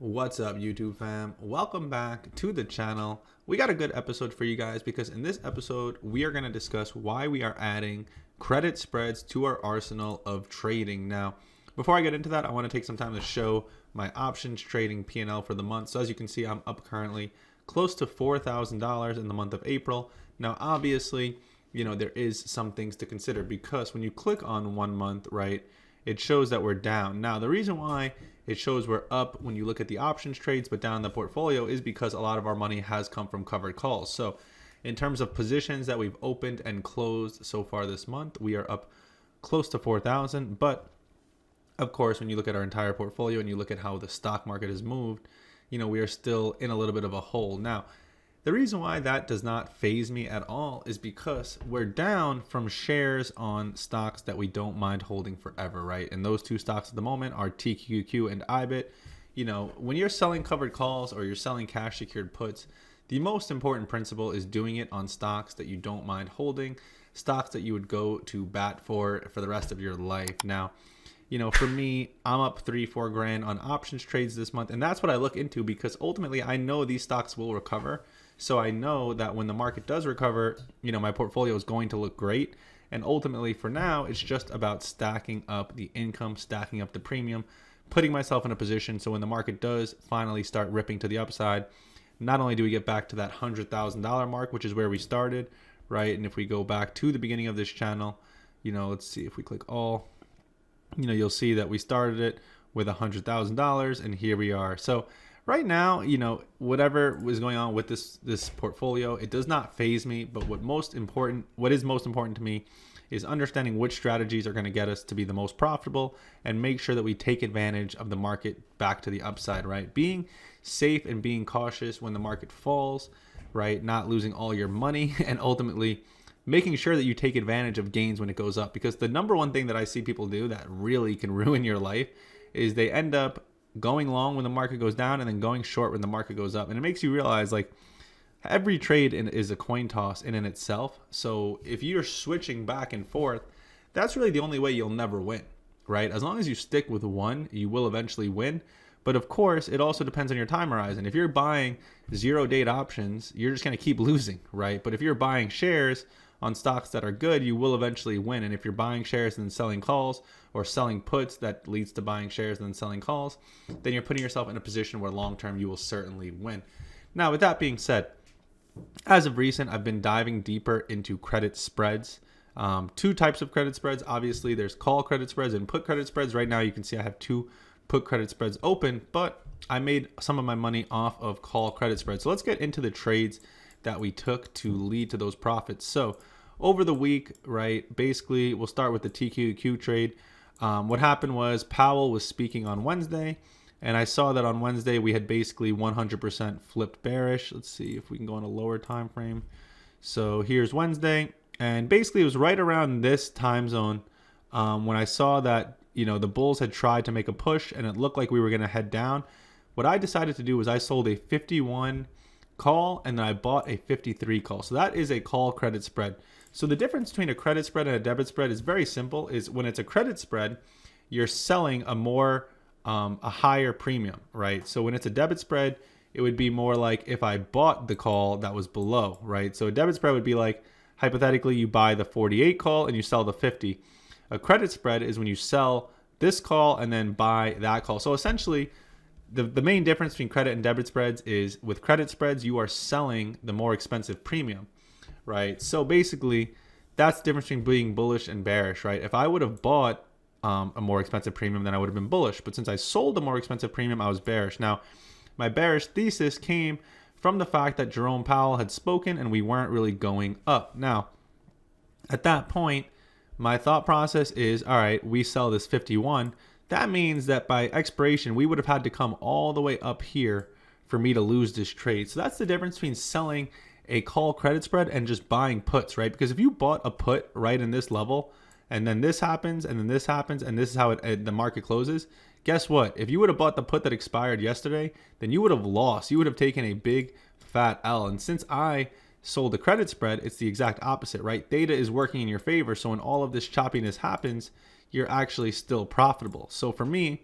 What's up, YouTube fam? Welcome back to the channel. We got a good episode for you guys because in this episode, we are going to discuss why we are adding credit spreads to our arsenal of trading. Now, before I get into that, I want to take some time to show my options trading P&L for the month. So as you can see, I'm up currently close to $4,000 in the month of April. Now, obviously, there is some things to consider because when you click on 1 month, right, it shows that we're down. Now, the reason why it shows we're up when you look at the options trades, but down in the portfolio is because a lot of our money has come from covered calls. So in terms of positions that we've opened and closed so far this month, we are up close to 4,000. But of course, when you look at our entire portfolio and you look at how the stock market has moved, we are still in a little bit of a hole. Now, the reason why that does not faze me at all is because we're down from shares on stocks that we don't mind holding forever, right? And those two stocks at the moment are TQQQ and IBIT. When you're selling covered calls or you're selling cash secured puts, the most important principle is doing it on stocks that you don't mind holding, stocks that you would go to bat for the rest of your life. Now, for me, I'm up 3-4 grand on options trades this month. And that's what I look into because ultimately I know these stocks will recover. So I know that when the market does recover, my portfolio is going to look great. And ultimately for now, it's just about stacking up the income, stacking up the premium, putting myself in a position so when the market does finally start ripping to the upside, not only do we get back to that $100,000 mark, which is where we started, right? And if we go back to the beginning of this channel, let's see if we click all, you'll see that we started it with $100,000 and here we are. So right now, whatever was going on with this portfolio, it does not faze me. But what is most important to me is understanding which strategies are going to get us to be the most profitable and make sure that we take advantage of the market back to the upside, right? Being safe and being cautious when the market falls, right? Not losing all your money and ultimately making sure that you take advantage of gains when it goes up. Because the number one thing that I see people do that really can ruin your life is they end up going long when the market goes down and then going short when the market goes up. And it makes you realize like every trade is a coin toss in itself. So if you're switching back and forth, that's really the only way you'll never win, right? As long as you stick with one, you will eventually win. But of course, it also depends on your time horizon. If you're buying 0-date options, you're just going to keep losing, right? But if you're buying shares on stocks that are good, you will eventually win. And if you're buying shares and then selling calls or selling puts that leads to buying shares and then selling calls, then you're putting yourself in a position where long-term you will certainly win. Now, with that being said, as of recent, I've been diving deeper into credit spreads. Two types of credit spreads. Obviously, there's call credit spreads and put credit spreads. Right now, you can see I have 2 put credit spreads open, but I made some of my money off of call credit spreads. So let's get into the trades that we took to lead to those profits. So over the week, right, basically we'll start with the TQQ trade. What happened was Powell was speaking on Wednesday, and I saw that on Wednesday we had basically 100% flipped bearish. Let's see if we can go on a lower time frame. So here's Wednesday, and basically it was right around this time zone when I saw that the bulls had tried to make a push and it looked like we were going to head down. What I decided to do was I sold a 51 call and then I bought a 53 call. So that is a call credit spread. So the difference between a credit spread and a debit spread is very simple. Is when it's a credit spread, you're selling a higher premium, right? So when it's a debit spread, it would be more like if I bought the call that was below, right? So a debit spread would be like, hypothetically, you buy the 48 call and you sell the 50. A credit spread is when you sell this call and then buy that call. So essentially, the main difference between credit and debit spreads is with credit spreads, you are selling the more expensive premium, right? So basically, that's the difference between being bullish and bearish, right? If I would have bought a more expensive premium, then I would have been bullish. But since I sold a more expensive premium, I was bearish. Now, my bearish thesis came from the fact that Jerome Powell had spoken and we weren't really going up. Now, at that point, my thought process is, all right, we sell this 51. That means that by expiration, we would have had to come all the way up here for me to lose this trade. So that's the difference between selling a call credit spread and just buying puts, right? Because if you bought a put right in this level and then this happens and then this happens and this is how the market closes, guess what? If you would have bought the put that expired yesterday, then you would have lost. You would have taken a big fat L. And since I sold the credit spread, it's the exact opposite, right? Theta is working in your favor. So when all of this choppiness happens, you're actually still profitable. So for me,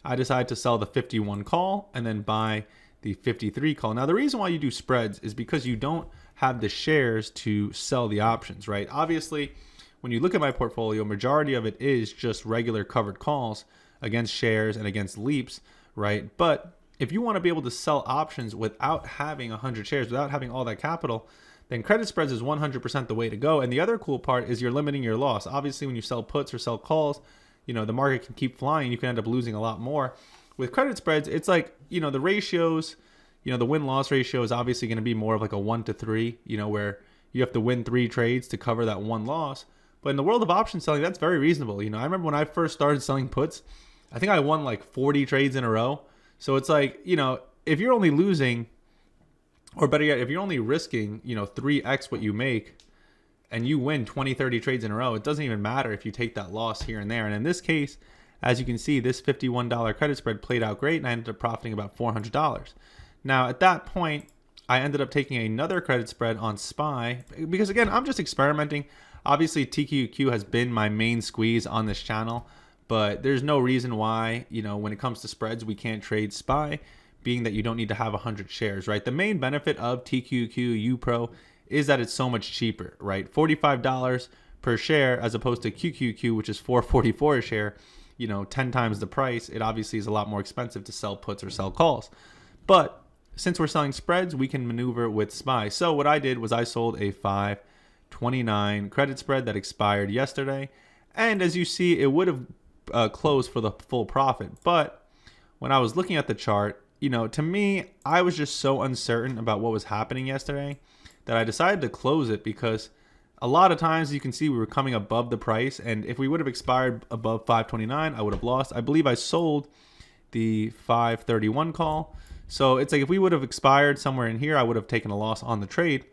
I decided to sell the 51 call and then buy the 53 call. Now, the reason why you do spreads is because you don't have the shares to sell the options, right? Obviously, when you look at my portfolio, majority of it is just regular covered calls against shares and against leaps, right? But if you want to be able to sell options without having 100 shares, without having all that capital, then credit spreads is 100% the way to go. And the other cool part is you're limiting your loss. Obviously, when you sell puts or sell calls, the market can keep flying. You can end up losing a lot more. With credit spreads, it's like, the ratios, the win-loss ratio is obviously going to be more of like a 1-3, where you have to win 3 trades to cover that one loss. But in the world of option selling, that's very reasonable. I remember when I first started selling puts, I think I won like 40 trades in a row. So it's like, if you're only losing, or better yet, if you're only risking, 3x what you make and you win 20, 30 trades in a row, it doesn't even matter if you take that loss here and there. And in this case, as you can see, this $51 credit spread played out great and I ended up profiting about $400. Now, at that point, I ended up taking another credit spread on SPY because, again, I'm just experimenting. Obviously, TQQQ has been my main squeeze on this channel, but there's no reason why, when it comes to spreads, we can't trade SPY, being that you don't need to have 100 shares, right? The main benefit of TQQQ UPro is that it's so much cheaper, right? $45 per share as opposed to QQQ, which is $4.44 a share, 10 times the price. It obviously is a lot more expensive to sell puts or sell calls. But since we're selling spreads, we can maneuver with SPY. So what I did was I sold a 5.29 credit spread that expired yesterday. And as you see, it would have closed for the full profit. But when I was looking at the chart, to me, I was just so uncertain about what was happening yesterday that I decided to close it because a lot of times you can see we were coming above the price. And if we would have expired above 5.29, I would have lost. I believe I sold the 5.31 call. So it's like if we would have expired somewhere in here, I would have taken a loss on the trade.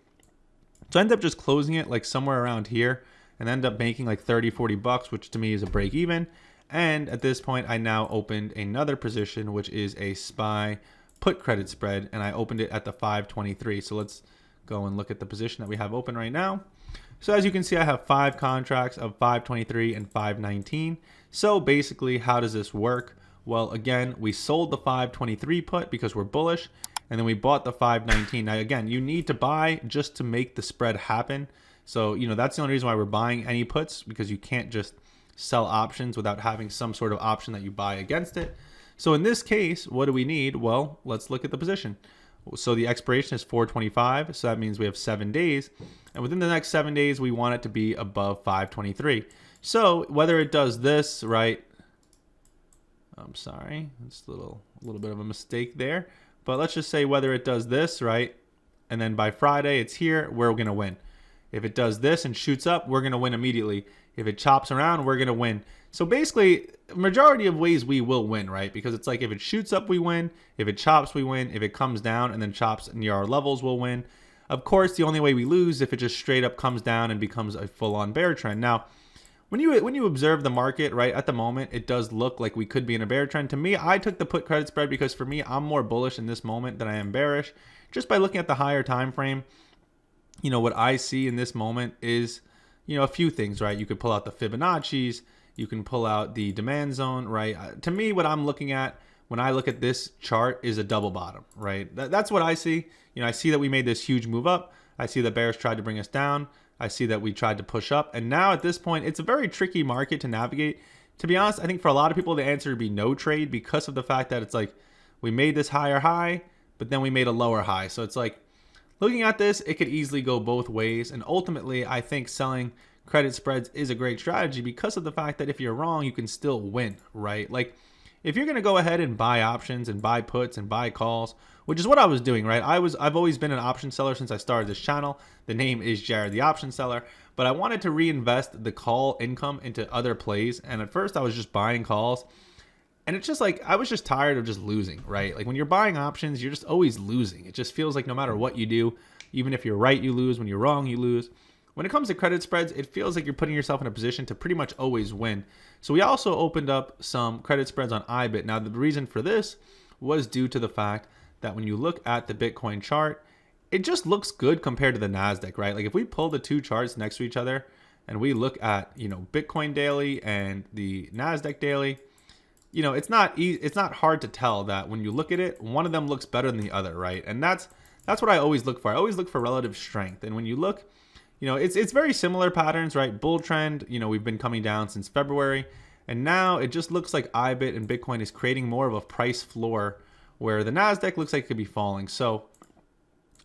So I ended up just closing it like somewhere around here and end up making like 30, 40 bucks, which to me is a break even. And at this point, I now opened another position, which is a SPY put credit spread, and I opened it at the 523. So let's go and look at the position that we have open right now. So as you can see, I have 5 contracts of 523 and 519. So basically, how does this work? Well, again, we sold the 523 put because we're bullish, and then we bought the 519. Now, again, you need to buy just to make the spread happen. So, that's the only reason why we're buying any puts, because you can't just sell options without having some sort of option that you buy against it. So in this case, what do we need? Well, let's look at the position. So the expiration is 425. So that means we have 7 days. And within the next 7 days, we want it to be above 523. So whether it does this, right? I'm sorry, it's a little bit of a mistake there. But let's just say whether it does this, right? And then by Friday, it's here, we're going to win. If it does this and shoots up, we're going to win immediately. If it chops around, we're going to win. So basically, majority of ways we will win, right? Because it's like if it shoots up, we win. If it chops, we win. If it comes down and then chops near our levels, we'll win. Of course, the only way we lose if it just straight up comes down and becomes a full-on bear trend. Now, when you observe the market, right, at the moment, it does look like we could be in a bear trend. To me, I took the put credit spread because for me, I'm more bullish in this moment than I am bearish. Just by looking at the higher time frame, what I see in this moment is, a few things, right? You could pull out the Fibonacci's, you can pull out the demand zone, right? To me, what I'm looking at when I look at this chart is a double bottom, right? That's what I see. I see that we made this huge move up. I see that bears tried to bring us down. I see that we tried to push up. And now at this point, it's a very tricky market to navigate. To be honest, I think for a lot of people, the answer would be no trade because of the fact that it's like we made this higher high, but then we made a lower high. So it's like looking at this, it could easily go both ways. And ultimately, I think selling credit spreads is a great strategy because of the fact that if you're wrong, you can still win, right? Like if you're going to go ahead and buy options and buy puts and buy calls, which is what I was doing, right? I've always been an option seller since I started this channel. The name is Jared the Option Seller, but I wanted to reinvest the call income into other plays. And at first I was just buying calls, and it's just like, I was just tired of just losing, right? Like when you're buying options, you're just always losing. It just feels like no matter what you do, even if you're right, you lose. When you're wrong, you lose. When it comes to credit spreads, it feels like you're putting yourself in a position to pretty much always win. So we also opened up some credit spreads on IBIT. Now, the reason for this was due to the fact that when you look at the Bitcoin chart, it just looks good compared to the NASDAQ, right? Like if we pull the two charts next to each other and we look at, Bitcoin daily and the NASDAQ daily, it's not hard to tell that when you look at it, one of them looks better than the other, right? And that's what I always look for. I always look for relative strength. And when you look, it's very similar patterns, right? Bull trend, we've been coming down since February, and now it just looks like IBIT and Bitcoin is creating more of a price floor where the Nasdaq looks like it could be falling. So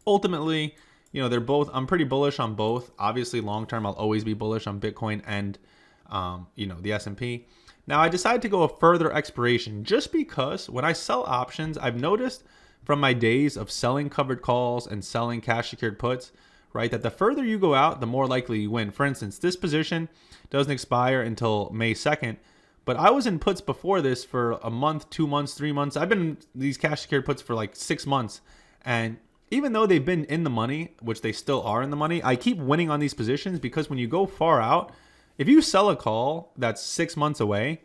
ultimately, they're both, I'm pretty bullish on both. Obviously, long term, I'll always be bullish on Bitcoin and the S&P. Now, I decided to go a further expiration just because when I sell options, I've noticed from my days of selling covered calls and selling cash secured puts, right, that the further you go out, the more likely you win. For instance, this position doesn't expire until May 2nd, but I was in puts before this for a month, 2 months, 3 months. I've been in these cash secured puts for like 6 months. And even though they've been in the money, which they still are in the money, I keep winning on these positions because when you go far out, if you sell a call that's 6 months away,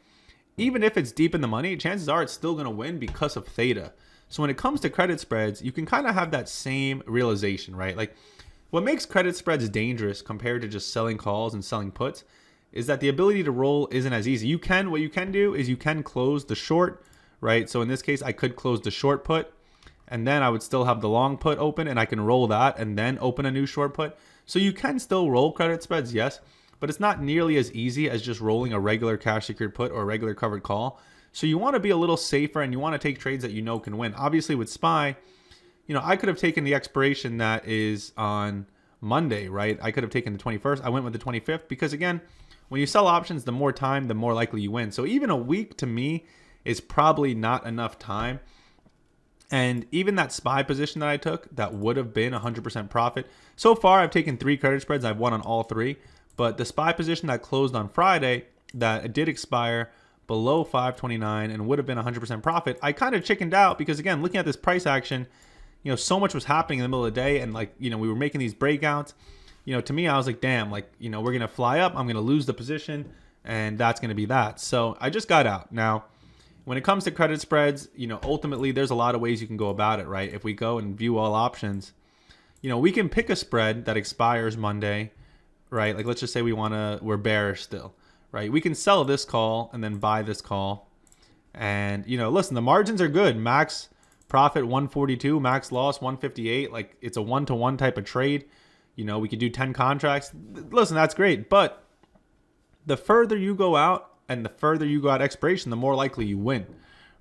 even if it's deep in the money, chances are it's still going to win because of theta. So when it comes to credit spreads, you can kind of have that same realization, right? Like what makes credit spreads dangerous compared to just selling calls and selling puts is that the ability to roll isn't as easy. What you can do is you can close the short, right? So in this case, I could close the short put and then I would still have the long put open and I can roll that and then open a new short put. So you can still roll credit spreads, yes, but it's not nearly as easy as just rolling a regular cash secured put or a regular covered call. So you want to be a little safer and you want to take trades that can win. Obviously with SPY, I could have taken the expiration that is on Monday, right? I could have taken the 21st. I went with the 25th because again, when you sell options, the more time, the more likely you win. So even a week to me is probably not enough time. And even that SPY position that I took, that would have been 100% profit. So far, I've taken 3 credit spreads. I've won on all 3. But the SPY position that closed on Friday, that did expire below 529 and would have been 100% profit, I kind of chickened out because, again, looking at this price action, so much was happening in the middle of the day. And, we were making these breakouts. To me, I was like, damn, we're going to fly up. I'm going to lose the position. And that's going to be that. So I just got out. Now, when it comes to credit spreads, ultimately, there's a lot of ways you can go about it, right? If we go and view all options, we can pick a spread that expires Monday, right? Like, let's just say we're bearish still, right? We can sell this call and then buy this call. And, listen, the margins are good. Max profit 142, max loss 158. Like, it's a 1-to-1 type of trade. We could do 10 contracts. Listen, that's great. But the further you go out and the further you go out expiration, the more likely you win,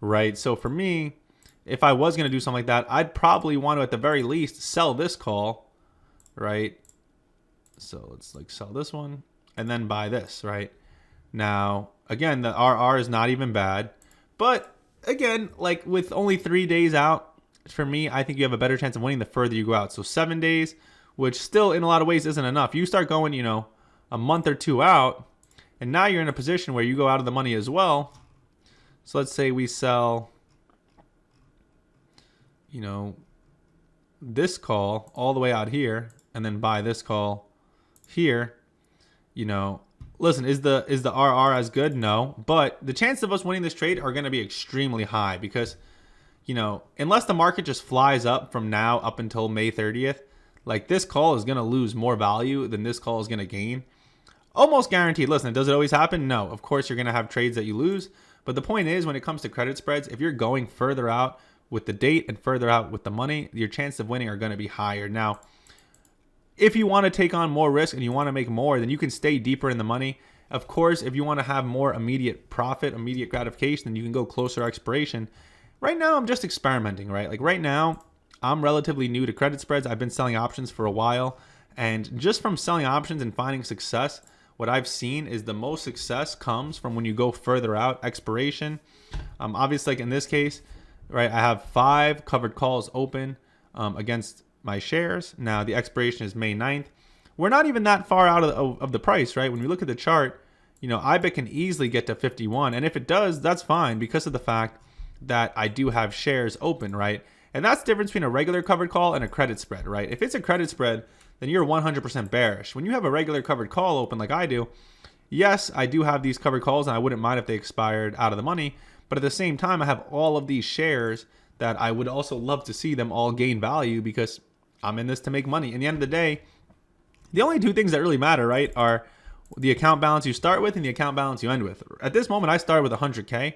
right? So for me, if I was going to do something like that, I'd probably want to, at the very least, sell this call, right? So let's sell this one and then buy this, right? Now, again, the RR is not even bad. But again, with only 3 days out, for me, I think you have a better chance of winning the further you go out. So 7 days, which still in a lot of ways isn't enough. You start going, a month or 2 out, and now you're in a position where you go out of the money as well. So let's say we sell, this call all the way out here and then buy this call here. Listen, is the RR as good? No, but the chances of us winning this trade are going to be extremely high because, unless the market just flies up from now up until May 30th, this call is going to lose more value than this call is going to gain. Almost guaranteed. Listen, does it always happen? No. Of course, you're going to have trades that you lose. But the point is, when it comes to credit spreads, if you're going further out with the date and further out with the money, your chances of winning are going to be higher. Now, if you want to take on more risk and you want to make more, then you can stay deeper in the money. Of course, if you want to have more immediate profit, immediate gratification, then you can go closer to expiration. Right now, I'm just experimenting, right? Right now, I'm relatively new to credit spreads. I've been selling options for a while. And just from selling options and finding success, what I've seen is the most success comes from when you go further out, expiration. Obviously, in this case, right, I have 5 covered calls open against my shares. Now, the expiration is May 9th. We're not even that far out of the price, right? When we look at the chart, IBIT can easily get to 51. And if it does, that's fine because of the fact that I do have shares open, right? And that's the difference between a regular covered call and a credit spread, right? If it's a credit spread, then you're 100% bearish. When you have a regular covered call open like I do, yes, I do have these covered calls and I wouldn't mind if they expired out of the money. But at the same time, I have all of these shares that I would also love to see them all gain value because I'm in this to make money. In the end of the day, the only 2 things that really matter, right, are the account balance you start with and the account balance you end with. At this moment, I started with 100K.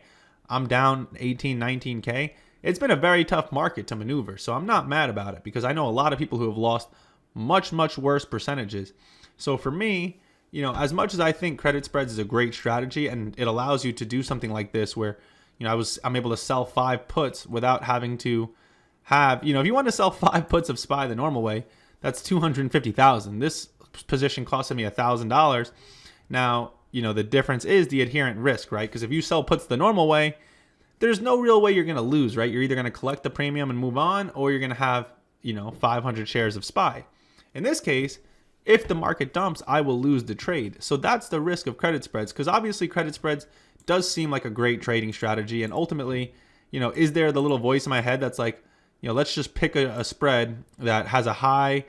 I'm down 18, 19K. It's been a very tough market to maneuver. So I'm not mad about it because I know a lot of people who have lost much, much worse percentages. So for me, as much as I think credit spreads is a great strategy and it allows you to do something like this where, I'm able to sell 5 puts without having to have, if you want to sell 5 puts of SPY the normal way, that's 250,000. This position costed me $1,000. Now, the difference is the adherent risk, right? Because if you sell puts the normal way, there's no real way you're going to lose, right? You're either going to collect the premium and move on, or you're going to have, 500 shares of SPY. In this case, if the market dumps, I will lose the trade. So that's the risk of credit spreads, because obviously credit spreads does seem like a great trading strategy. And ultimately, is there the little voice in my head that's like, let's just pick a spread that has a high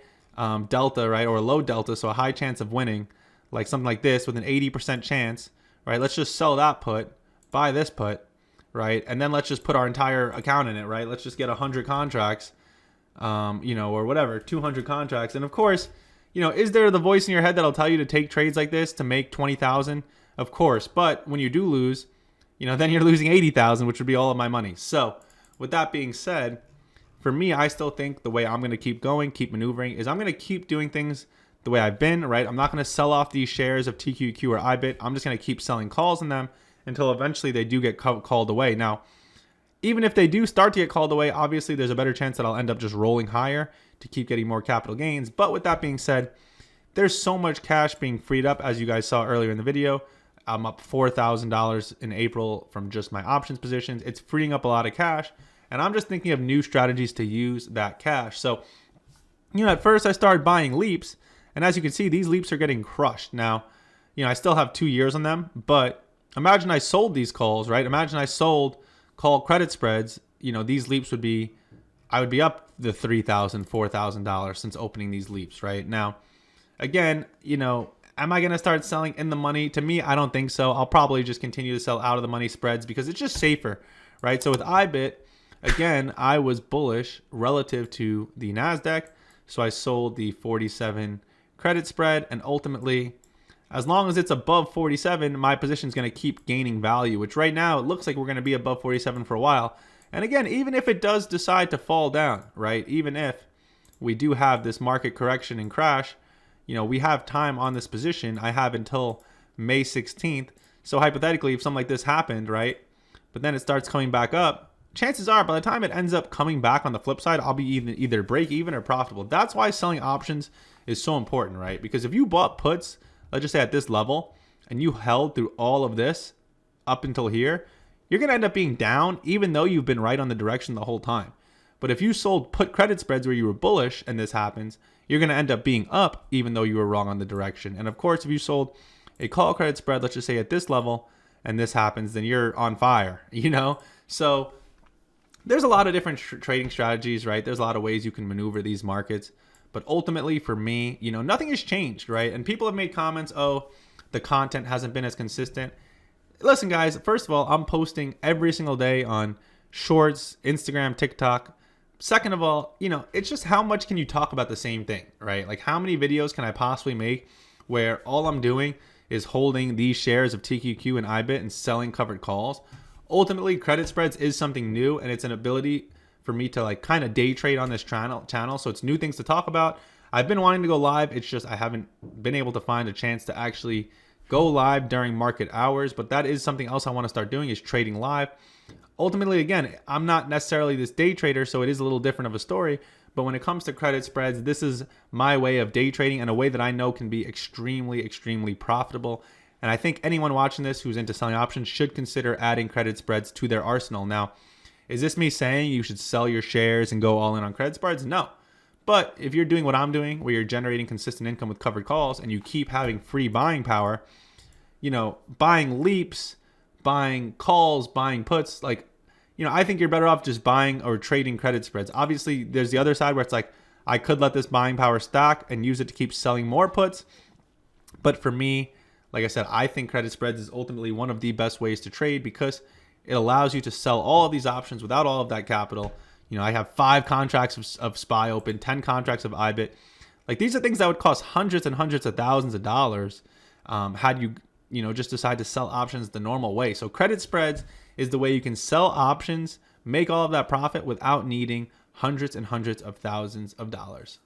delta, right? Or a low delta, so a high chance of winning, like something like this with an 80% chance, right? Let's just sell that put, buy this put, right? And then let's just put our entire account in it, right? Let's just get 100 contracts, or whatever, 200 contracts. And of course, is there the voice in your head that'll tell you to take trades like this to make 20,000? Of course. But when you do lose, then you're losing 80,000, which would be all of my money. So with that being said, for me, I still think the way I'm going to keep going, keep maneuvering, is I'm going to keep doing things the way I've been, right? I'm not going to sell off these shares of TQQ or IBIT. I'm just going to keep selling calls in them until eventually they do get called away. Now, even if they do start to get called away, obviously there's a better chance that I'll end up just rolling higher to keep getting more capital gains. But with that being said, there's so much cash being freed up, as you guys saw earlier in the video. I'm up $4,000 in April from just my options positions. It's freeing up a lot of cash. And I'm just thinking of new strategies to use that cash. So, at first I started buying leaps. And as you can see, these leaps are getting crushed. Now, I still have 2 years on them. But imagine I sold these calls, right? Imagine I sold call credit spreads. These leaps would be, I would be up the $3,000, $4,000 since opening these leaps, right? Now, again, am I going to start selling in the money? To me, I don't think so. I'll probably just continue to sell out of the money spreads because it's just safer, right? So with IBIT, again, I was bullish relative to the NASDAQ. So I sold the 47 credit spread, and ultimately, as long as it's above 47, my position is going to keep gaining value, which right now it looks like we're going to be above 47 for a while. And again, even if it does decide to fall down, right? Even if we do have this market correction and crash, we have time on this position. I have until May 16th. So hypothetically, if something like this happened, right? But then it starts coming back up, chances are by the time it ends up coming back on the flip side, I'll be either break even or profitable. That's why selling options is so important, right? Because if you bought puts, let's just say at this level, and you held through all of this up until here, you're going to end up being down even though you've been right on the direction the whole time. But if you sold put credit spreads where you were bullish and this happens, you're going to end up being up even though you were wrong on the direction. And of course, if you sold a call credit spread, let's just say at this level, and this happens, then you're on fire, So there's a lot of different trading strategies, right? There's a lot of ways you can maneuver these markets. But ultimately for me, nothing has changed, right? And people have made comments, oh, the content hasn't been as consistent. Listen, guys, first of all, I'm posting every single day on Shorts, Instagram, TikTok. Second of all, it's just how much can you talk about the same thing, right? Like how many videos can I possibly make where all I'm doing is holding these shares of TQQ and IBIT and selling covered calls? Ultimately, credit spreads is something new, and it's an ability for me to like kind of day trade on this channel. So it's new things to talk about. I've been wanting to go live. It's just I haven't been able to find a chance to actually go live during market hours, but that is something else I want to start doing, is trading live. Ultimately, again, I'm not necessarily this day trader, so it is a little different of a story. But when it comes to credit spreads, this is my way of day trading, and a way that I know can be extremely, extremely profitable. And I think anyone watching this who's into selling options should consider adding credit spreads to their arsenal. Now, is this me saying you should sell your shares and go all in on credit spreads? No. But if you're doing what I'm doing, where you're generating consistent income with covered calls and you keep having free buying power, buying leaps, buying calls, buying puts, I think you're better off just buying or trading credit spreads. Obviously, there's the other side where it's like, I could let this buying power stack and use it to keep selling more puts. But for me, like I said, I think credit spreads is ultimately one of the best ways to trade because it allows you to sell all of these options without all of that capital. I have 5 contracts of SPY open, 10 contracts of IBIT. Like these are things that would cost hundreds and hundreds of thousands of dollars had you just decide to sell options the normal way. So credit spreads is the way you can sell options, make all of that profit without needing hundreds and hundreds of thousands of dollars.